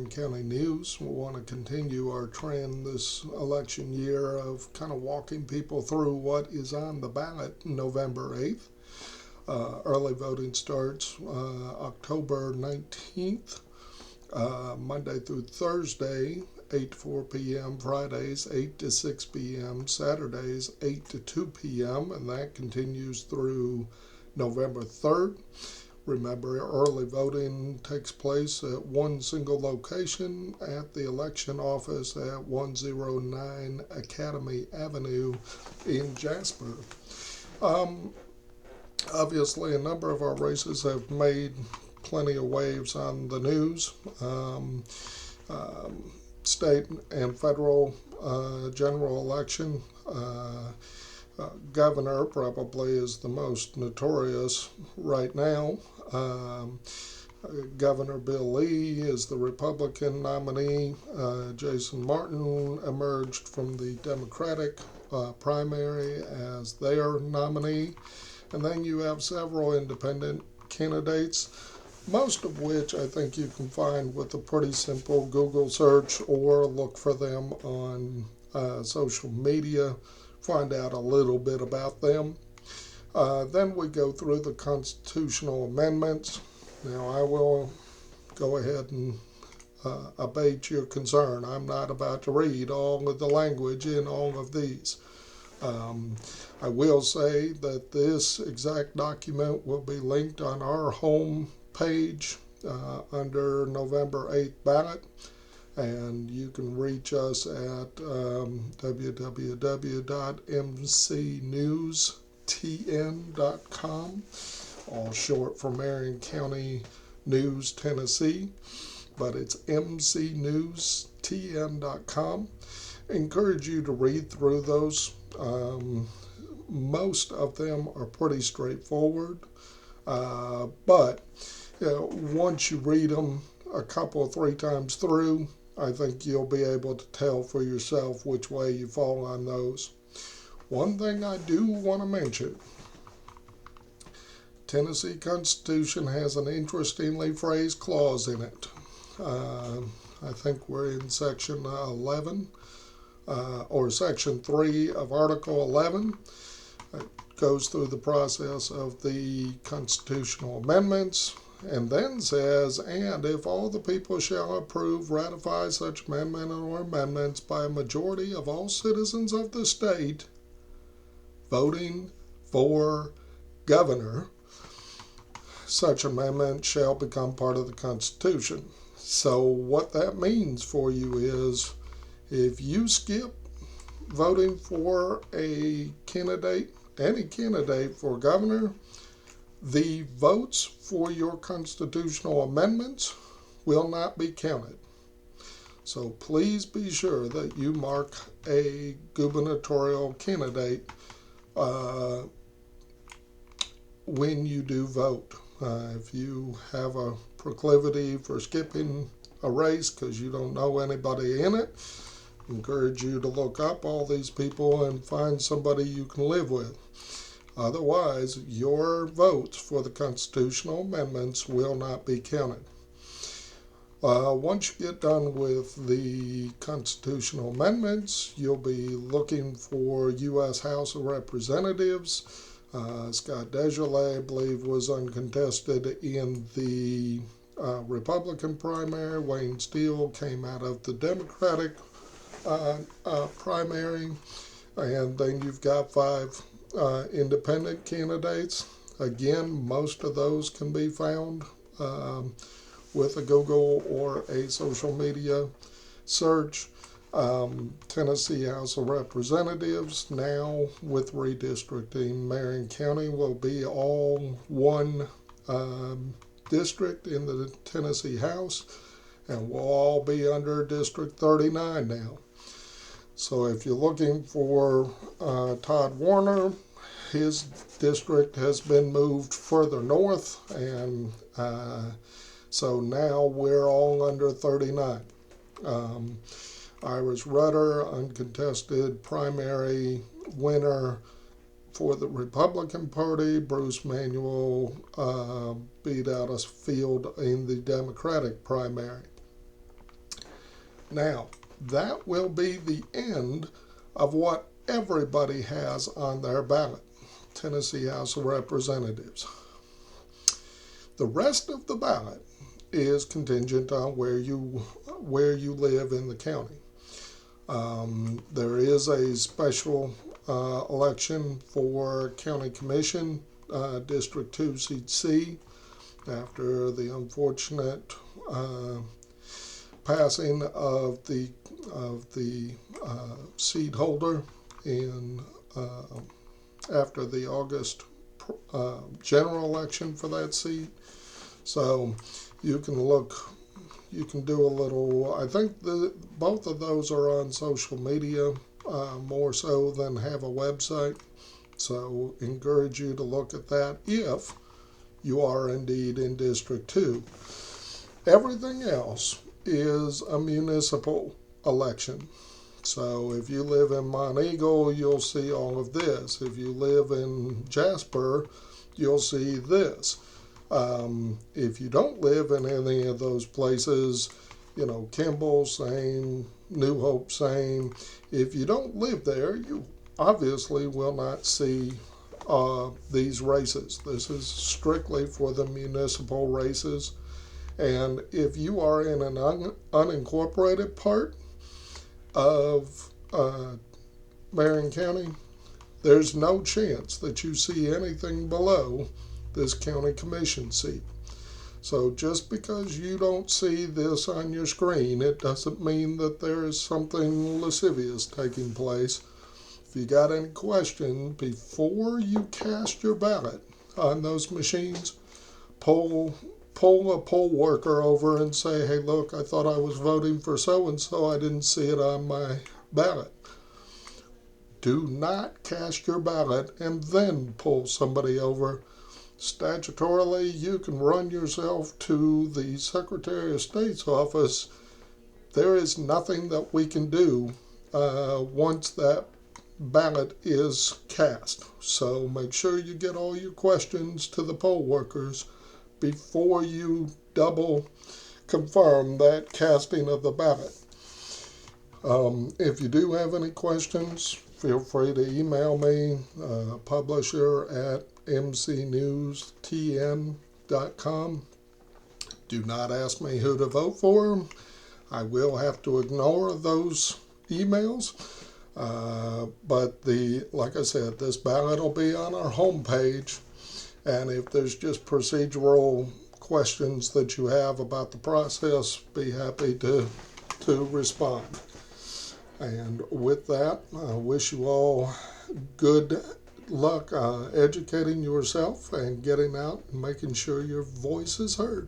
Marion County News. We want to continue our trend this election year of kind of walking people through what is on the ballot November 8th. Early voting starts October 19th, Monday through Thursday, 8 to 4 p.m., Fridays, 8 to 6 p.m., Saturdays, 8 to 2 p.m., and that continues through November 3rd. Remember, early voting takes place at one single location at the election office at 109 Academy Avenue in Jasper. Obviously, a number of our races have made plenty of waves on the news. State and federal general election. Governor probably is the most notorious right now. Governor Bill Lee is the Republican nominee. Jason Martin emerged from the Democratic primary as their nominee. And then you have several independent candidates, most of which I think you can find with a pretty simple Google search or look for them on social media, find out a little bit about them. Then we go through the constitutional amendments. Now, I will go ahead and abate your concern. I'm not about to read all of the language in all of these. I will say that this exact document will be linked on our home page under November 8th ballot, and you can reach us at www.mcnewstn.com, all short for Marion County News, Tennessee, but it's mcnewstn.com. I encourage you to read through those. Most of them are pretty straightforward, but once you read them a couple, 3 times through, I think you'll be able to tell for yourself which way you fall on those. One thing I do want to mention, Tennessee Constitution has an interestingly phrased clause in it. I think we're in section 11. Or Section 3 of Article 11. It goes through the process of the constitutional amendments and then says, and if all the people shall approve, ratify such amendment or amendments by a majority of all citizens of the state voting for governor, such amendment shall become part of the Constitution. So what that means for you is, if you skip voting for a candidate, any candidate for governor, the votes for your constitutional amendments will not be counted. So please be sure that you mark a gubernatorial candidate when you do vote. If you have a proclivity for skipping a race because you don't know anybody in it, encourage you to look up all these people and find somebody you can live with. Otherwise, your votes for the constitutional amendments will not be counted. Once you get done with the constitutional amendments, you'll be looking for U.S. House of Representatives. Scott DesJarlais, I believe, was uncontested in the Republican primary. Wayne Steele came out of the Democratic primary, and then you've got 5 independent candidates. Again, most of those can be found with a Google or a social media search. Tennessee House of Representatives, now with redistricting, Marion County will be all one district in the Tennessee House, and we'll all be under District 39 now. So if you're looking for Todd Warner, his district has been moved further north, and so now we're all under 39. Iris Rudder, uncontested primary winner for the Republican Party. Bruce Manuel beat out a field in the Democratic primary. Now, that will be the end of what everybody has on their ballot, Tennessee House of Representatives. The rest of the ballot is contingent on where you live in the county. There is a special election for County Commission, District 2, Seat C, after the unfortunate passing of the seat holder in after the August general election for that seat. So you can do a little. I think both of those are on social media more so than have a website. So encourage you to look at that if you are indeed in District 2. Everything else is a municipal election. So if you live in Monteagle, you'll see all of this. If you live in Jasper, you'll see this. If you don't live in any of those places, Kimball, same, New Hope, same. If you don't live there, you obviously will not see these races. This is strictly for the municipal races. And if you are in an unincorporated part of Marion County, there's no chance that you see anything below this county commission seat. So just because you don't see this on your screen, it doesn't mean that there is something lascivious taking place. If you got any questions, before you cast your ballot on those machines, pull a poll worker over and say, hey, look, I thought I was voting for so-and-so. I didn't see it on my ballot. Do not cast your ballot and then pull somebody over. Statutorily, you can run yourself to the Secretary of State's office. There is nothing that we can do once that ballot is cast. So make sure you get all your questions to the poll workers before you double confirm that casting of the ballot. If you do have any questions, feel free to email me, publisher@mcnewstn.com. Do not ask me who to vote for. I will have to ignore those emails. But like I said, this ballot will be on our homepage. And if there's just procedural questions that you have about the process, be happy to respond. And with that, I wish you all good luck educating yourself and getting out and making sure your voice is heard.